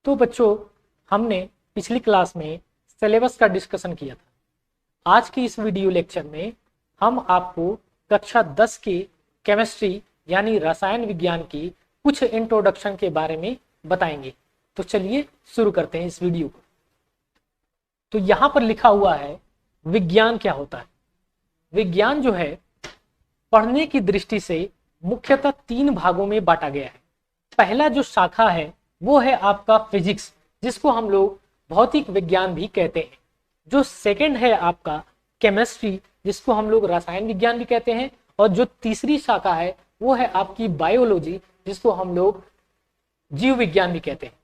तो बच्चों, हमने पिछली क्लास में सिलेबस का डिस्कशन किया था। आज की इस वीडियो लेक्चर में हम आपको कक्षा 10 के केमिस्ट्री यानी रसायन विज्ञान की कुछ इंट्रोडक्शन के बारे में बताएंगे। तो चलिए शुरू करते हैं इस वीडियो को। तो यहाँ पर लिखा हुआ है विज्ञान क्या होता है। विज्ञान जो है पढ़ने की दृष्टि से मुख्यतः 3 भागों में बांटा गया है। पहला जो शाखा है वो है आपका फिजिक्स, जिसको हम लोग भौतिक विज्ञान भी कहते हैं। जो सेकंड है आपका केमिस्ट्री, जिसको हम लोग रसायन विज्ञान भी कहते हैं। और जो तीसरी शाखा है वो है आपकी बायोलॉजी, जिसको हम लोग जीव विज्ञान भी कहते हैं।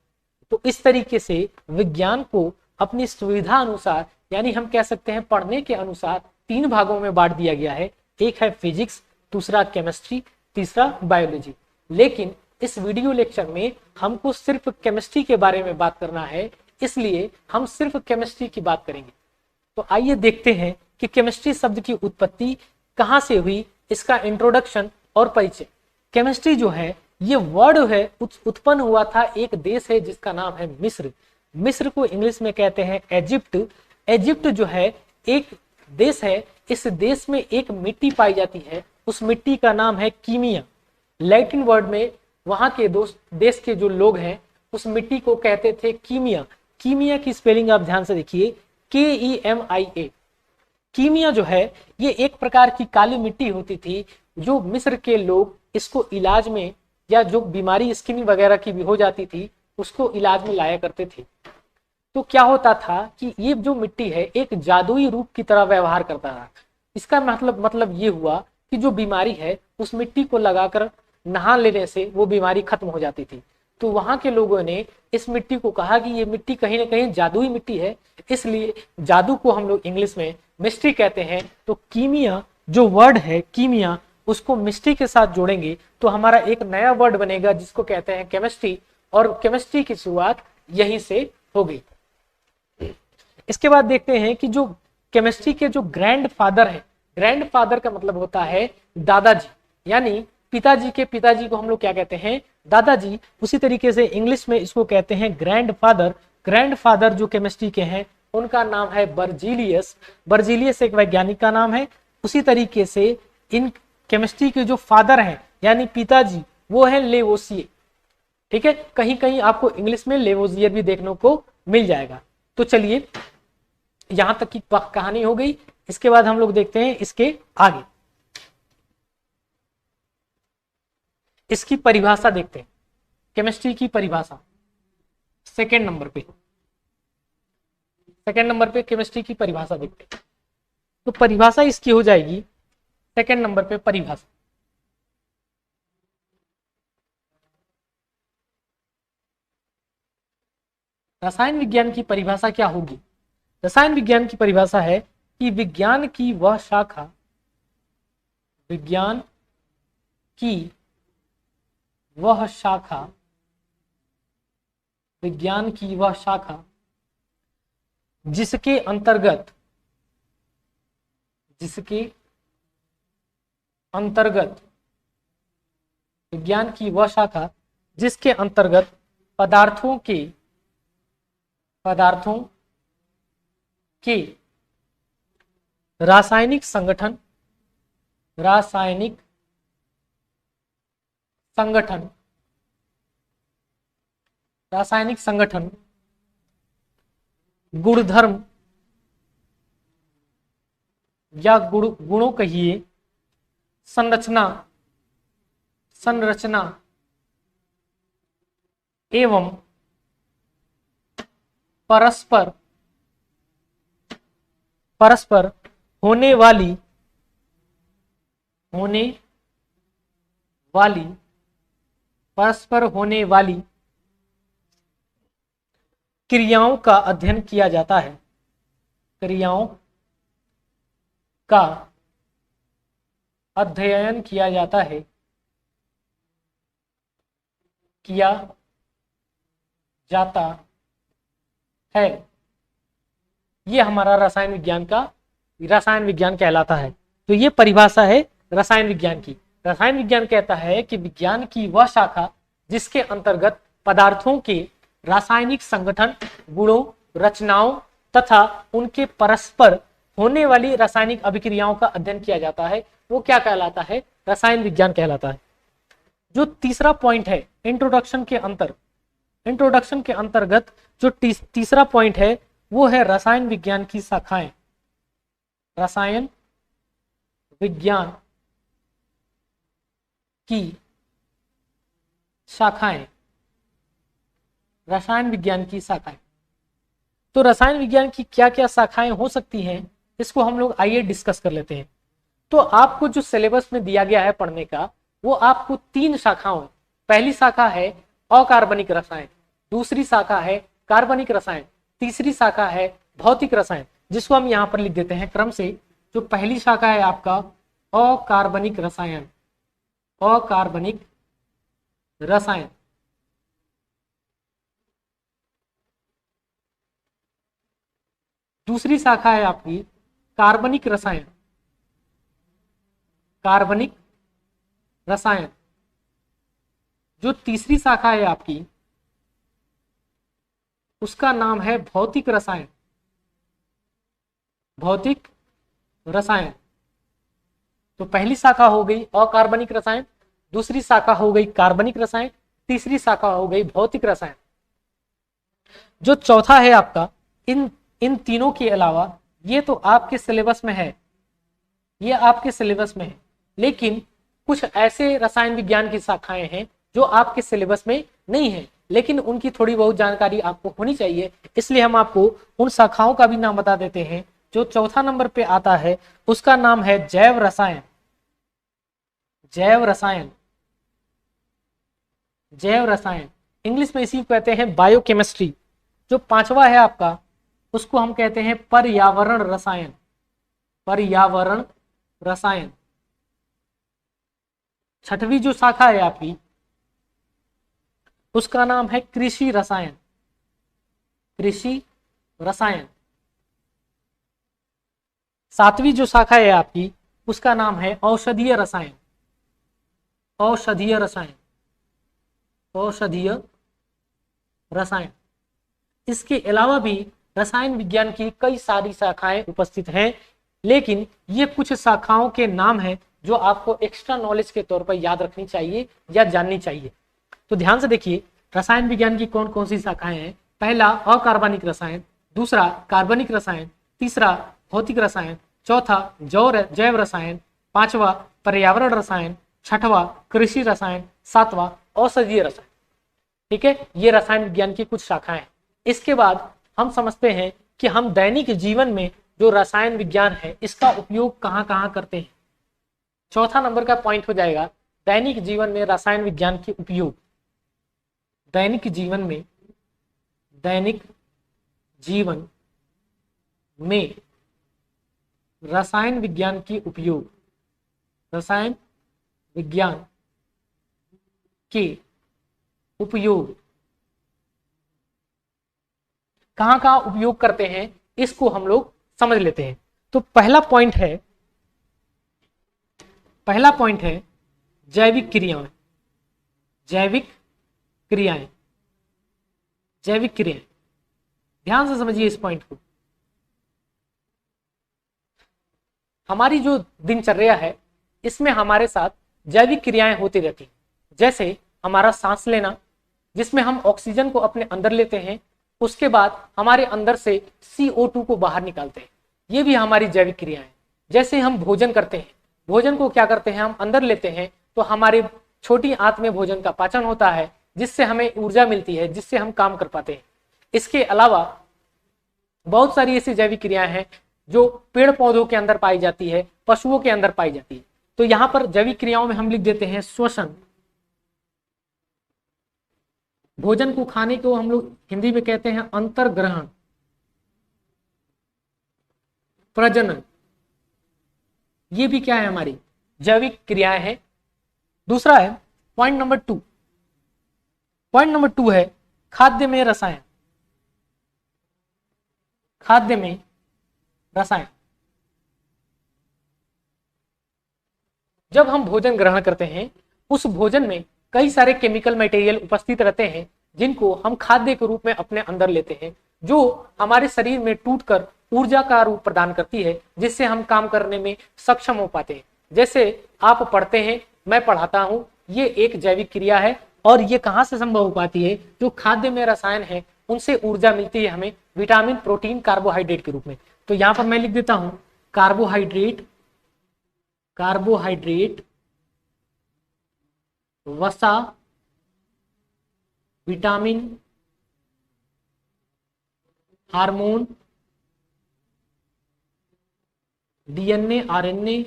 तो इस तरीके से विज्ञान को अपनी सुविधा अनुसार, यानी हम कह सकते हैं पढ़ने के अनुसार 3 भागों में बांट दिया गया है। एक है फिजिक्स, दूसरा केमिस्ट्री, तीसरा बायोलॉजी। लेकिन इस वीडियो लेक्चर में हमको सिर्फ केमिस्ट्री के बारे में बात करना है, इसलिए हम सिर्फ केमिस्ट्री की बात करेंगे। तो आइए देखते हैं कि केमिस्ट्री शब्द की उत्पत्ति कहाँ से हुई, इसका इंट्रोडक्शन और परिचय। केमिस्ट्री जो है ये वर्ड है उत्पन्न हुआ था, एक देश है जिसका नाम है मिस्र। मिस्र को इंग्लिश में कहते हैं इजिप्ट। इजिप्ट जो है एक देश है। इस देश में एक मिट्टी पाई जाती है, उस मिट्टी का नाम है कीमिया। लैटिन वर्ड में वहां के देश के जो लोग हैं उस मिट्टी को कहते थे कीमिया। कीमिया की स्पेलिंग आप ध्यान से देखिए, KEMIA। कीमिया जो है ये एक प्रकार की काली मिट्टी होती थी, जो मिस्र के लोग इसको इलाज में, या जो बीमारी स्किन वगैरह की भी हो जाती थी उसको इलाज में लाया करते थे। तो क्या होता था कि ये जो मिट्टी है एक जादुई रूप की तरह व्यवहार करता था। इसका मतलब ये हुआ कि जो बीमारी है उस मिट्टी को लगाकर नहा लेने से वो बीमारी खत्म हो जाती थी। तो वहां के लोगों ने इस मिट्टी को कहा कि ये मिट्टी कहीं ना कहीं जादुई मिट्टी है, इसलिए जादू को हम लोग इंग्लिश में मिस्ट्री कहते हैं। तो कीमिया जो वर्ड है कीमिया, उसको मिस्ट्री के साथ जोड़ेंगे तो हमारा एक नया वर्ड बनेगा जिसको कहते हैं केमिस्ट्री। और केमिस्ट्री की शुरुआत यहीं से हो गई। इसके बाद देखते हैं कि जो केमिस्ट्री के जो ग्रैंड फादर है, ग्रैंड फादर का मतलब होता है दादाजी, यानी पिताजी के पिताजी को हम लोग क्या कहते हैं, दादाजी। उसी तरीके से इंग्लिश में इसको कहते हैं ग्रैंड फादर। ग्रैंड फादर जो केमिस्ट्री के हैं उनका नाम है बर्जीलियस। बर्जीलियस एक वैज्ञानिक का नाम है। उसी तरीके से इन केमिस्ट्री के जो फादर हैं यानी पिताजी, वो है लेवोसिए। ठीक है, कहीं कहीं आपको इंग्लिश में लेवोसियर भी देखने को मिल जाएगा। तो चलिए यहां तक की कहानी हो गई। इसके बाद हम लोग देखते हैं इसके आगे, इसकी परिभाषा देखते हैं। केमिस्ट्री की परिभाषा सेकंड नंबर पे केमिस्ट्री की परिभाषा देखते हैं। तो परिभाषा इसकी हो जाएगी सेकंड नंबर पे परिभाषा। रसायन विज्ञान की परिभाषा क्या होगी? रसायन विज्ञान की परिभाषा है कि विज्ञान की वह शाखा जिसके अंतर्गत विज्ञान की वह शाखा जिसके अंतर्गत पदार्थों के रासायनिक संगठन गुणधर्म या गुणों कहिए, संरचना एवं परस्पर होने वाली क्रियाओं का अध्ययन किया जाता है। ये हमारा रसायन विज्ञान कहलाता है। तो ये परिभाषा है रसायन विज्ञान की। रसायन विज्ञान कहता है कि विज्ञान की वह शाखा जिसके अंतर्गत पदार्थों के रासायनिक संगठन, गुणों, रचनाओं तथा उनके परस्पर होने वाली रासायनिक अभिक्रियाओं का अध्ययन किया जाता है, वो क्या कहलाता है? रसायन विज्ञान कहलाता है। जो तीसरा पॉइंट है इंट्रोडक्शन के अंतर्गत जो तीसरा पॉइंट है वो है रसायन विज्ञान की शाखाएं। रसायन विज्ञान की शाखाएं, रसायन विज्ञान की शाखाएं। तो रसायन विज्ञान की क्या क्या शाखाएं हो सकती हैं, इसको हम लोग आइए डिस्कस कर लेते हैं। तो आपको जो सिलेबस में दिया गया है पढ़ने का, वो आपको 3 शाखाओं, पहली शाखा है अकार्बनिक रसायन, दूसरी शाखा है कार्बनिक रसायन, तीसरी शाखा है भौतिक रसायन, जिसको हम यहाँ पर लिख देते हैं क्रम से। जो पहली शाखा है आपका अकार्बनिक रसायन, अकार्बनिक रसायन। दूसरी शाखा है आपकी कार्बनिक रसायन, कार्बनिक रसायन। जो तीसरी शाखा है आपकी उसका नाम है भौतिक रसायन, भौतिक रसायन। तो पहली शाखा हो गई अकार्बनिक रसायन, दूसरी शाखा हो गई कार्बनिक रसायन, तीसरी शाखा हो गई भौतिक रसायन। जो चौथा है आपका, इन तीनों के अलावा, ये तो आपके सिलेबस में है, ये आपके सिलेबस में है, लेकिन कुछ ऐसे रसायन विज्ञान की शाखाएं हैं जो आपके सिलेबस में नहीं है, लेकिन उनकी थोड़ी बहुत जानकारी आपको होनी चाहिए, इसलिए हम आपको उन शाखाओं का भी नाम बता देते हैं। जो चौथा नंबर पे आता है उसका नाम है जैव रसायन, जैव रसायन, जैव रसायन, इंग्लिश में इसी को कहते हैं बायोकेमिस्ट्री। जो पांचवा है आपका उसको हम कहते हैं पर्यावरण रसायन, पर्यावरण रसायन। छठवीं जो शाखा है आपकी उसका नाम है कृषि रसायन, कृषि रसायन। सातवीं जो शाखा है आपकी उसका नाम है औषधीय रसायन, औषधीय रसायन, औषधीय रसायन। इसके अलावा भी रसायन विज्ञान की कई सारी शाखाएं उपस्थित हैं, लेकिन ये कुछ शाखाओं के नाम हैं जो आपको एक्स्ट्रा नॉलेज के तौर पर याद रखनी चाहिए या जाननी चाहिए। तो ध्यान से देखिए, रसायन विज्ञान की कौन कौन सी शाखाएं हैं। पहला अकार्बनिक रसायन, दूसरा कार्बनिक रसायन, तीसरा भौतिक रसायन, चौथा जैव रसायन, पांचवा पर्यावरण रसायन, छठवां कृषि रसायन, सातवां औषधीय रसायन। ठीक है, ये रसायन विज्ञान की कुछ शाखाएं हैं। इसके बाद हम समझते हैं कि हम दैनिक जीवन में जो रसायन विज्ञान है इसका उपयोग कहाँ कहाँ करते हैं। चौथा नंबर का पॉइंट हो जाएगा दैनिक जीवन में रसायन विज्ञान के उपयोग। दैनिक जीवन में, दैनिक जीवन में रसायन विज्ञान के उपयोग, रसायन विज्ञान के उपयोग कहाँ कहाँ उपयोग करते हैं, इसको हम लोग समझ लेते हैं। तो पहला पॉइंट है जैविक क्रियाएं, जैविक क्रियाएं, जैविक क्रियाएं। ध्यान से समझिए इस पॉइंट को। हमारी जो दिनचर्या है इसमें हमारे साथ जैविक क्रियाएं होती रहती हैं। जैसे हमारा सांस लेना, जिसमें हम ऑक्सीजन को अपने अंदर लेते हैं, उसके बाद हमारे अंदर से CO2 को बाहर निकालते हैं, ये भी हमारी जैविक क्रिया है। जैसे हम भोजन करते हैं, भोजन को क्या करते हैं, हम अंदर लेते हैं, तो हमारे छोटी आंत में भोजन का पाचन होता है, जिससे हमें ऊर्जा मिलती है, जिससे हम काम कर पाते हैं। इसके अलावा बहुत सारी ऐसी जैविक क्रियाएं हैं जो पेड़ पौधों के अंदर पाई जाती है, पशुओं के अंदर पाई जाती है। तो यहाँ पर जैविक क्रियाओं में हम लिख देते हैं श्वसन। भोजन को खाने को हम लोग हिंदी में कहते हैं अंतर्ग्रहण, प्रजनन, ये भी क्या है, हमारी जैविक क्रियाएं हैं। दूसरा है पॉइंट नंबर 2, पॉइंट नंबर 2 है खाद्य में रसायन, खाद्य में रसायन। जब हम भोजन ग्रहण करते हैं, उस भोजन में कई सारे केमिकल मटेरियल उपस्थित रहते हैं, जिनको हम खाद्य के रूप में अपने अंदर लेते हैं, जो हमारे शरीर में टूटकर ऊर्जा का रूप प्रदान करती है, जिससे हम काम करने में सक्षम हो पाते हैं। जैसे आप पढ़ते हैं, मैं पढ़ाता हूं, ये एक जैविक क्रिया है और ये कहां से संभव हो पाती है? जो खाद्य में रसायन है उनसे ऊर्जा मिलती है हमें विटामिन, प्रोटीन, कार्बोहाइड्रेट के रूप में। तो यहां पर मैं लिख देता हूं कार्बोहाइड्रेट, कार्बोहाइड्रेट, वसा, vitamin, hormone, DNA, RNA,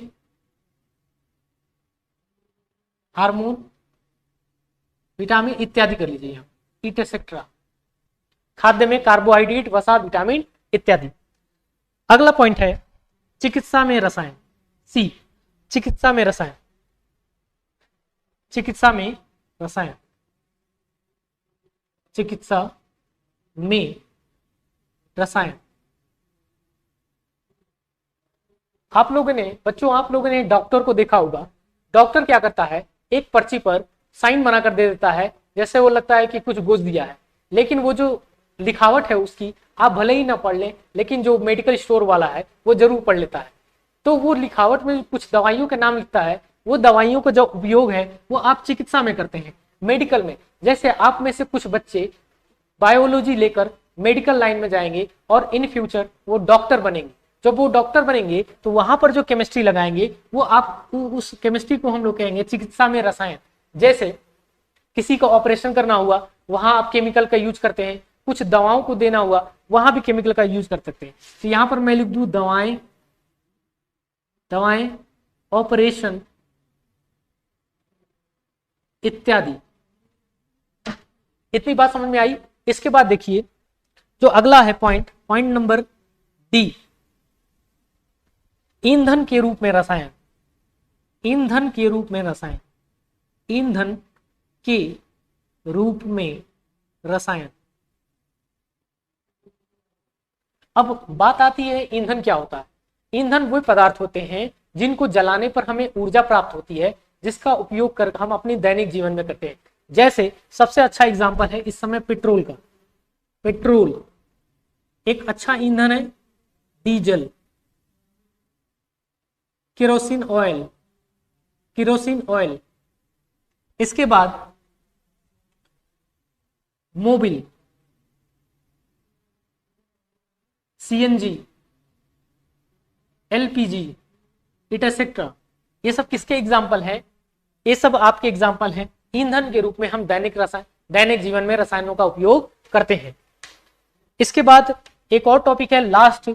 hormone, vitamin इत्यादि कर लीजिए यहाँ, इटेसेट्रा। खाद्य में कार्बोहाइड्रेट, वसा, विटामिन इत्यादि। अगला पॉइंट है चिकित्सा में रसायन। सी, चिकित्सा में रसायन, चिकित्सा में रसायन, चिकित्सा में रसायन। आप लोगों ने डॉक्टर को देखा होगा। डॉक्टर क्या करता है? एक पर्ची पर साइन बनाकर दे देता है, जैसे वो लगता है कि कुछ गोद दिया है, लेकिन वो जो लिखावट है उसकी आप भले ही ना पढ़ लें, लेकिन जो मेडिकल स्टोर वाला है वो जरूर पढ़ लेता है। तो वो लिखावट में कुछ दवाइयों के नाम लिखता है, वो दवाइयों का जो उपयोग है वो आप चिकित्सा में करते हैं, मेडिकल में। जैसे आप में से कुछ बच्चे बायोलॉजी लेकर मेडिकल लाइन में जाएंगे और इन फ्यूचर वो डॉक्टर बनेंगे। जब वो डॉक्टर बनेंगे तो वहां पर जो केमिस्ट्री लगाएंगे वो आप उस केमिस्ट्री को हम लोग कहेंगे चिकित्सा में रसायन। जैसे किसी का ऑपरेशन करना हुआ, वहां आप केमिकल का यूज करते हैं। कुछ दवाओं को देना हुआ, वहां भी केमिकल का यूज कर सकते हैं। तो यहां पर मैं लिख दूं दवाएं, दवाएं, ऑपरेशन इत्यादि। इतनी बात समझ में आई? इसके बाद देखिए जो अगला है पॉइंट नंबर डी, ईंधन के रूप में रसायन। ईंधन के रूप में रसायन, ईंधन के रूप में रसायन। अब बात आती है ईंधन क्या होता है? ईंधन वो पदार्थ होते हैं जिनको जलाने पर हमें ऊर्जा प्राप्त होती है, जिसका उपयोग कर हम अपने दैनिक जीवन में करते हैं। जैसे सबसे अच्छा एग्जांपल है इस समय पेट्रोल का। पेट्रोल एक अच्छा ईंधन है। Diesel, kerosene oil, kerosene oil. इसके बाद मोबिल, सीएनजी, एलपीजी, इटेसेट्रा। ये सब किसके एग्जाम्पल हैं? ये सब आपके एग्जाम्पल हैं ईंधन के रूप में हम दैनिक जीवन में रसायनों का उपयोग करते हैं। इसके बाद एक और टॉपिक है लास्ट,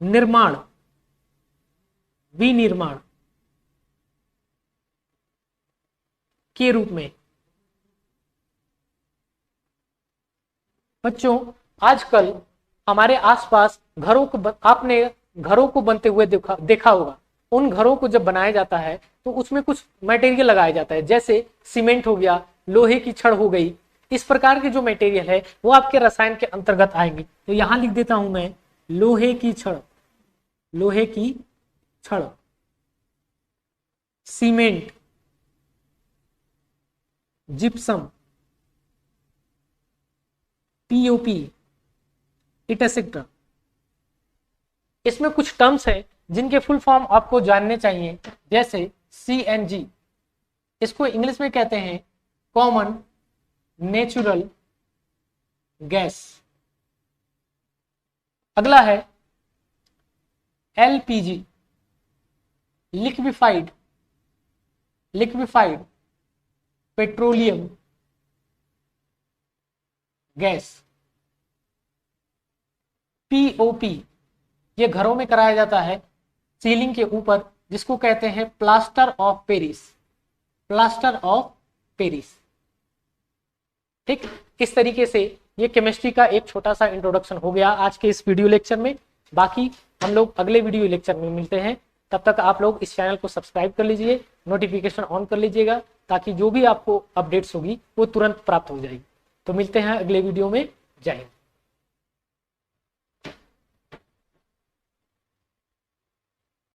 निर्माण, विनिर्माण के रूप में। बच्चों आजकल हमारे आसपास आपने घरों को बनते हुए देखा होगा। उन घरों को जब बनाया जाता है तो उसमें कुछ मटेरियल लगाया जाता है, जैसे सीमेंट हो गया, लोहे की छड़ हो गई। इस प्रकार के जो मटेरियल है वो आपके रसायन के अंतर्गत आएंगे। तो यहां लिख देता हूं मैं लोहे की छड़, लोहे की छड़, सीमेंट, जिप्सम, पीओपी, इटेसेट्रा। इसमें कुछ टर्म्स है जिनके फुल फॉर्म आपको जानने चाहिए, जैसे सीएनजी, इसको इंग्लिश में कहते हैं कॉमन नेचुरल गैस। अगला है LPG, liquefied petroleum gas. POP ये घरों में कराया जाता है सीलिंग के ऊपर, जिसको कहते हैं plaster of Paris, plaster of Paris. ठीक, इस तरीके से ये केमिस्ट्री का एक छोटा सा इंट्रोडक्शन हो गया आज के इस वीडियो लेक्चर में। बाकी हम लोग अगले वीडियो लेक्चर में मिलते हैं। तब तक आप लोग इस चैनल को सब्सक्राइब कर लीजिए, नोटिफिकेशन ऑन कर लीजिएगा, ताकि जो भी आपको अपडेट्स होगी वो तुरंत प्राप्त हो जाएगी। तो मिलते हैं अगले वीडियो में। जय हिंद।